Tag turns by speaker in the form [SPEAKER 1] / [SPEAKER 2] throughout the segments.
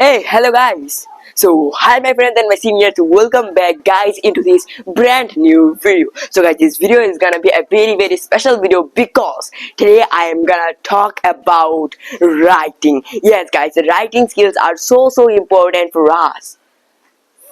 [SPEAKER 1] Hey, hello guys. Hi my friends and my seniors, welcome back guys into this brand new video. So guys, this video is gonna be a very special video because today I am gonna talk about writing. Yes guys, the writing skills are so important for us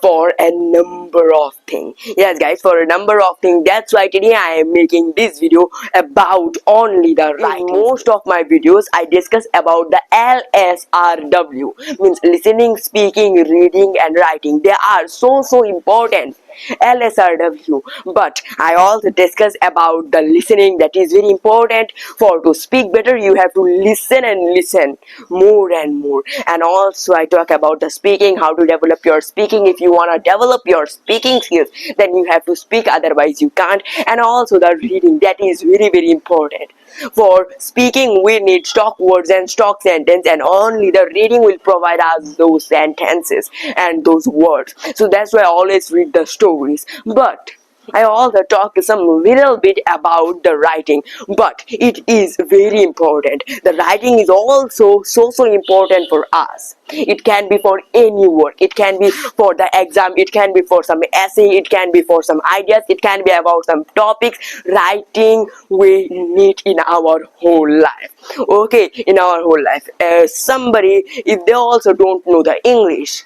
[SPEAKER 1] for a number of things. Yes guys, for a number of things. That's why today I am making this video about only the writing. In most of my videos I discuss about the LSRW, means listening, speaking, reading and writing. They are so important, LSRW, but I also discuss about the listening. That is very important. For to speak better you have to listen and listen more and more. And also I talk about the speaking, how to develop your speaking. If you want to develop your speaking skills, then you have to speak, otherwise you can't. And also the reading, that is very important. For speaking we need stock words and stock sentence, and only the reading will provide us those sentences and those words. So that's why I always read the stories. But I also talk some little bit about the writing, but it is very important. The writing is also so important for us. It can be for any work, it can be for the exam, it can be for some essay, it can be for some ideas, it can be about some topics. Writing we need in our whole life. Okay, in our whole life. Somebody, if they also don't know the English,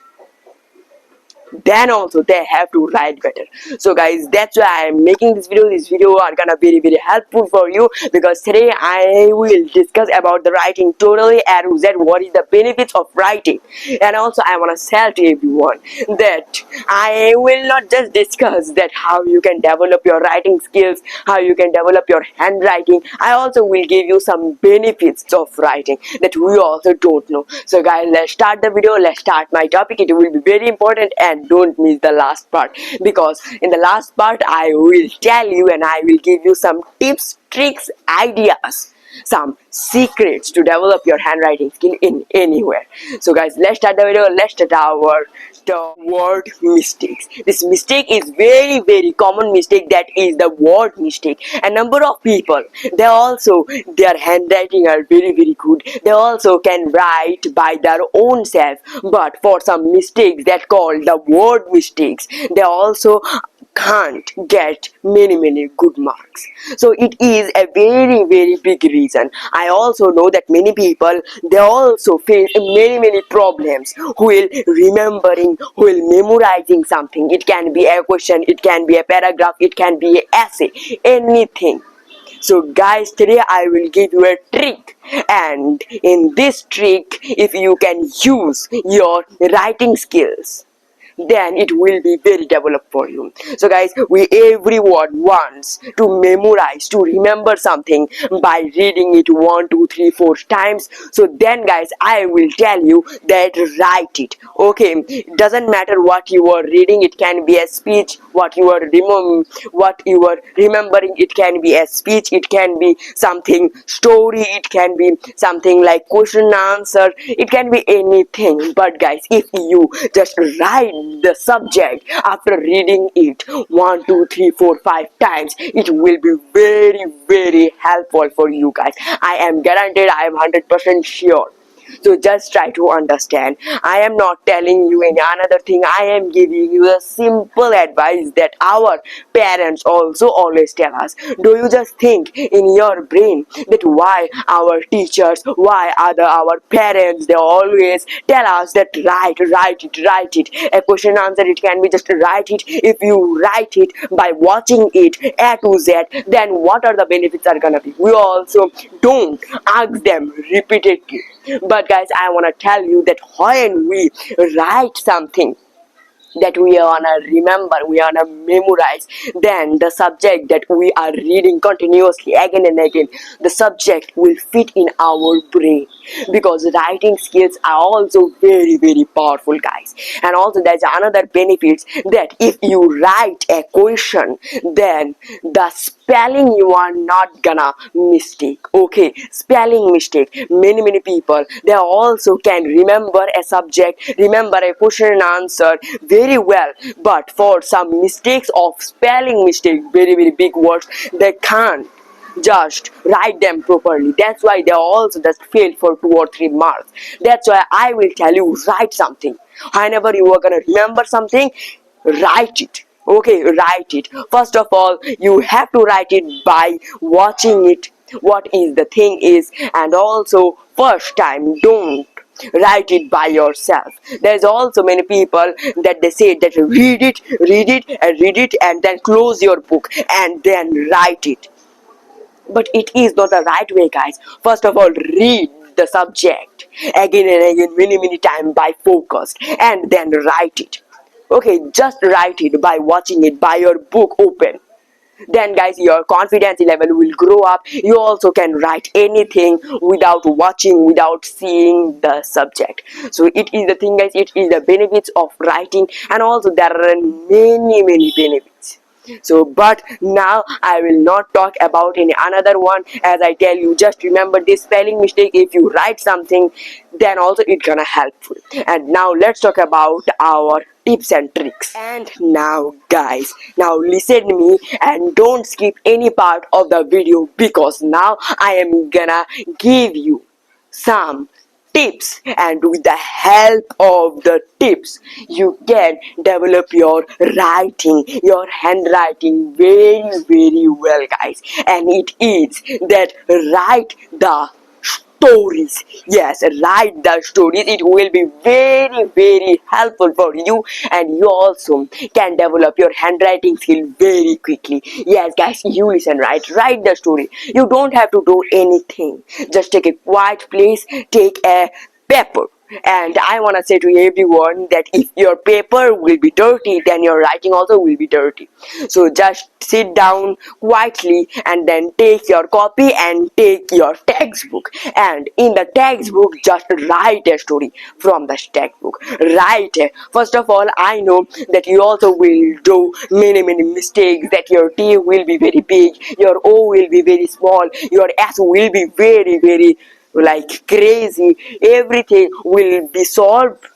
[SPEAKER 1] then also they have to write better. So guys, that's why I am making this video. This video are gonna be very helpful for you, because today I will discuss about the writing totally A to Z. What is the benefits of writing? And also I want to tell to everyone that I will not just discuss that how you can develop your writing skills, how you can develop your handwriting. I also will give you some benefits of writing that we also don't know. So guys, let's start the video. Let's start my topic. It will be very important, and don't miss the last part, because in the last part I will tell you and I will give you some tips, tricks, ideas, some secrets to develop your handwriting skill in anywhere. So guys, let's start the video. Let's start our word mistakes. This mistake is very common mistake, that is the word mistake. A number of people, they also, their handwriting are very good, they also can write by their own self, but for some mistakes that called the word mistakes, they also can't get many good marks. So it is a very big reason. I also know that many people, they also face many problems while remembering, while memorizing something. It can be a question, it can be a paragraph, it can be an essay, anything. So guys, today I will give you a trick, and in this trick, if you can use your writing skills, then it will be very developed for you. So guys, we everyone wants to memorize, to remember something by reading it 1 2 3 4 times. So then guys, I will tell you that write it. Okay, it doesn't matter what you are reading. It can be a speech, what you are remembering. It can be a speech, it can be something story, it can be something like question answer, it can be anything. But guys, if you just write the subject after reading it 1 2 3 4 5 times, it will be very helpful for you guys. I am guaranteed, I am 100% sure. So just try to understand. I am not telling you any another thing. I am giving you a simple advice that our parents also always tell us. Do you just think in your brain that why our teachers, why our parents, they always tell us that write it. A question answer, it can be just write it. If you write it by watching it A to Z, then what are the benefits are gonna be? We also don't ask them repeatedly. But guys, I want to tell you that when we write something that we wanna remember, we wanna memorize, then the subject that we are reading continuously again and again, the subject will fit in our brain, because writing skills are also very powerful guys. And also there's another benefit, that if you write a question, then the spelling you are not gonna mistake. Okay, spelling mistake, many people, they also can remember a subject, remember a question and answer very well, but for some mistakes of spelling mistake, very big words, they can't just write them properly. That's why they also just fail for 2 or 3 marks. That's why I will tell you, write something. Whenever you are gonna remember something, write it. Okay, write it. First of all, you have to write it by watching it, what is the thing is. And also, first time, don't write it by yourself. There's also many people that they say that read it and then close your book and then write it. But it is not the right way, guys. First of all, read the subject again and again, many times by focused, and then write it. Okay, just write it by watching it, by your book open. Then guys, your confidence level will grow up. You also can write anything without watching, without seeing the subject. So it is the thing, guys, it is the benefits of writing. And also there are many benefits. So but now I will not talk about any another one. As I tell you, just remember this spelling mistake. If you write something, then also it's gonna helpful. And now let's talk about our tips and tricks. And now guys, now listen to me and don't skip any part of the video, because now I am gonna give you some tips, and with the help of the tips you can develop your writing, your handwriting very well, guys. And it is that write the stories. Yes, write the stories. It will be very helpful for you, and you also can develop your handwriting skill very quickly. Yes guys, you listen, right? Write the story. You don't have to do anything. Just take a quiet place, take a paper, and I want to say to everyone that if your paper will be dirty, then your writing also will be dirty. So just sit down quietly and then take your copy and take your textbook, and in the textbook just write a story from the textbook. Write. First of all, I know that you also will do many mistakes, that your T will be very big, your O will be very small, your S will be very like crazy. Everything will be solved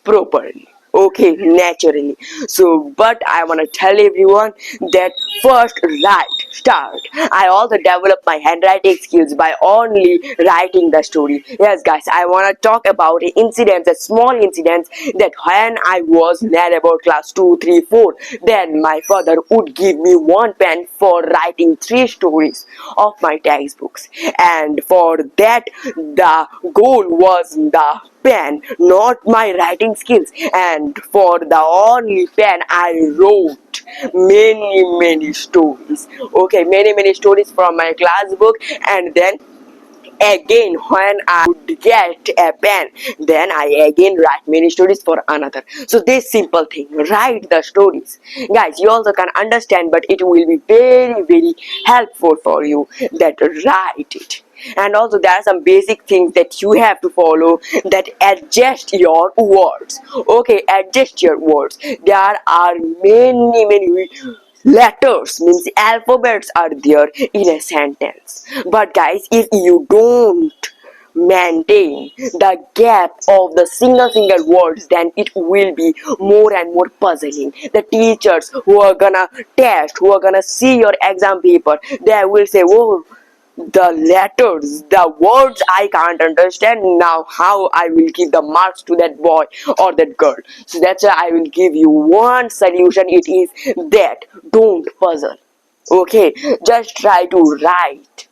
[SPEAKER 1] properly, okay, naturally. So but I want to tell everyone that first write, start. I also develop my handwriting skills by only writing the story. Yes guys, I want to talk about an incident, a small incident, that when I was near about class 2, 3, 4, then my father would give me one pen for writing 3 stories of my textbooks. And for that, the goal was the pen, not my writing skills. And for the only pen, I wrote many stories. Okay, many stories from my class book. And then again, when I would get a pen, then I again write many stories for another. So this simple thing, write the stories. Guys, you also can understand, but it will be very helpful for you, that write it. And also there are some basic things that you have to follow, that adjust your words. Okay, adjust your words. There are many letters, means alphabets, are there in a sentence. But guys, if you don't maintain the gap of the single words, then it will be more and more puzzling. The teachers who are gonna test, who are gonna see your exam paper, they will say, oh, the letters, the words I can't understand. Now how I will give the marks to that boy or that girl? So that's why I will give you one solution. It is that don't puzzle. Okay, just try to write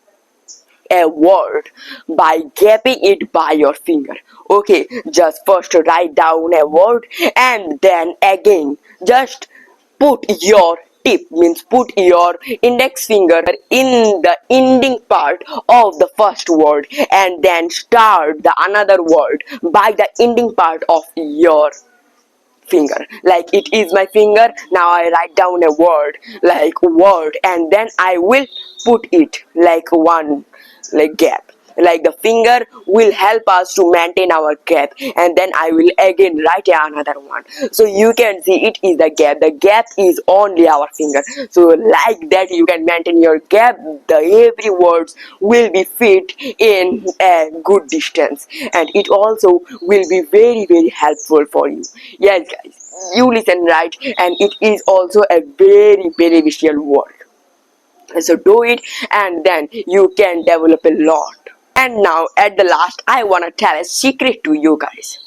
[SPEAKER 1] a word by gapping it by your finger. Okay, just first write down a word, and then again just put your tip, means put your index finger in the ending part of the first word, and then start the another word by the ending part of your finger. Like it is my finger. Now I write down a word, like word, and then I will put it like one, like gap. Like the finger will help us to maintain our gap, and then I will again write another one. So you can see it is the gap. The gap is only our finger. So like that you can maintain your gap. The every words will be fit in a good distance, and it also will be very helpful for you. Yes guys, you listen right, and it is also a very beneficial word. So do it, and then you can develop a lot. And now at the last I wanna tell a secret to you guys.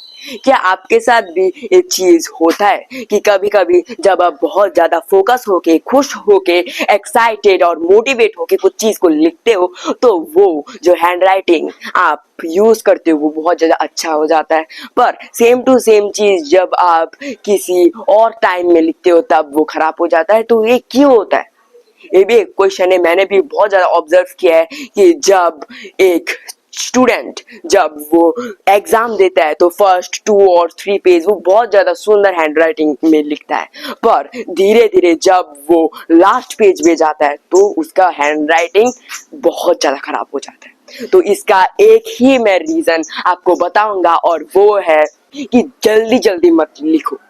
[SPEAKER 1] क्या आपके साथ भी एक चीज होता है कि कभी कभी जब आप बहुत ज्यादा फोकस होके, खुश होके, एक्साइटेड और मोटिवेट होके कुछ चीज को लिखते हो, तो वो जो हैंड राइटिंग आप यूज करते हो वो बहुत ज्यादा अच्छा हो जाता है, पर सेम टू सेम चीज जब आप किसी और टाइम में लिखते हो तब वो खराब हो जाता है। तो ये क्यों होता है? ये भी एक क्वेश्चन है। मैंने भी बहुत ज्यादा ऑब्जर्व किया है कि जब एक स्टूडेंट जब वो एग्जाम देता है तो फर्स्ट 2 और 3 पेज वो बहुत ज्यादा सुंदर हैंड राइटिंग में लिखता है, पर धीरे धीरे जब वो लास्ट पेज पे जाता है तो उसका हैंड राइटिंग बहुत ज्यादा खराब हो जाता है। तो इसका एक ही मैं रीजन आपको बताऊंगा, और वो है कि जल्दी जल्दी मत लिखो।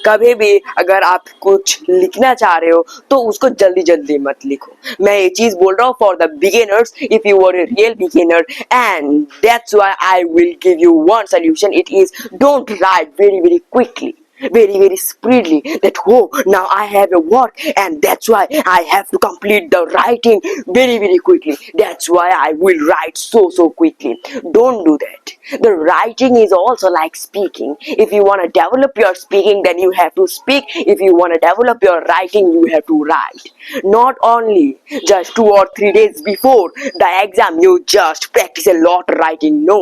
[SPEAKER 1] कभी भी अगर आप कुछ लिखना चाह रहे हो तो उसको जल्दी जल्दी मत लिखो। मैं ये चीज बोल रहा हूँ for the beginners, if you are a real beginner, and that's why I will give you one solution. It is don't write very very quickly, very speedily, that oh, now I have a work and that's why I have to complete the writing very quickly, that's why I will write so quickly. Don't do that. The writing is also like speaking. If you want to develop your speaking, then you have to speak. If you want to develop your writing, you have to write. Not only just 2 or 3 days before the exam you just practice a lot writing. No,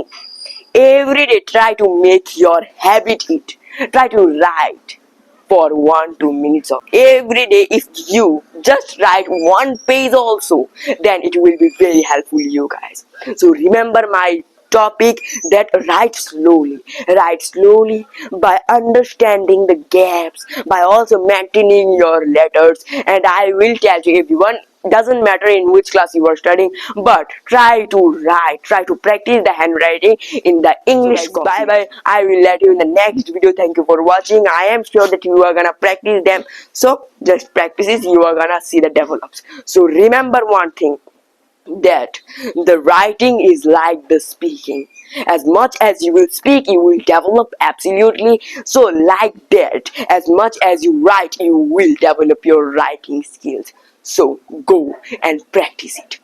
[SPEAKER 1] every day try to make your habit it. Try to write for 1 2 minutes of every day. If you just write 1 page also, then it will be very helpful you guys. So remember my topic, that write slowly by understanding the gaps, by also maintaining your letters. And I will tell you everyone, doesn't matter in which class you are studying, but try to write, try to practice the handwriting in the English. So bye bye, I will let you in the next video. Thank you for watching. I am sure that you are gonna practice them, so just practices, you are gonna see the develops. So remember one thing, that the writing is like the speaking. As much as you will speak, you will develop, absolutely. So like that, as much as you write, you will develop your writing skills. So go and practice it.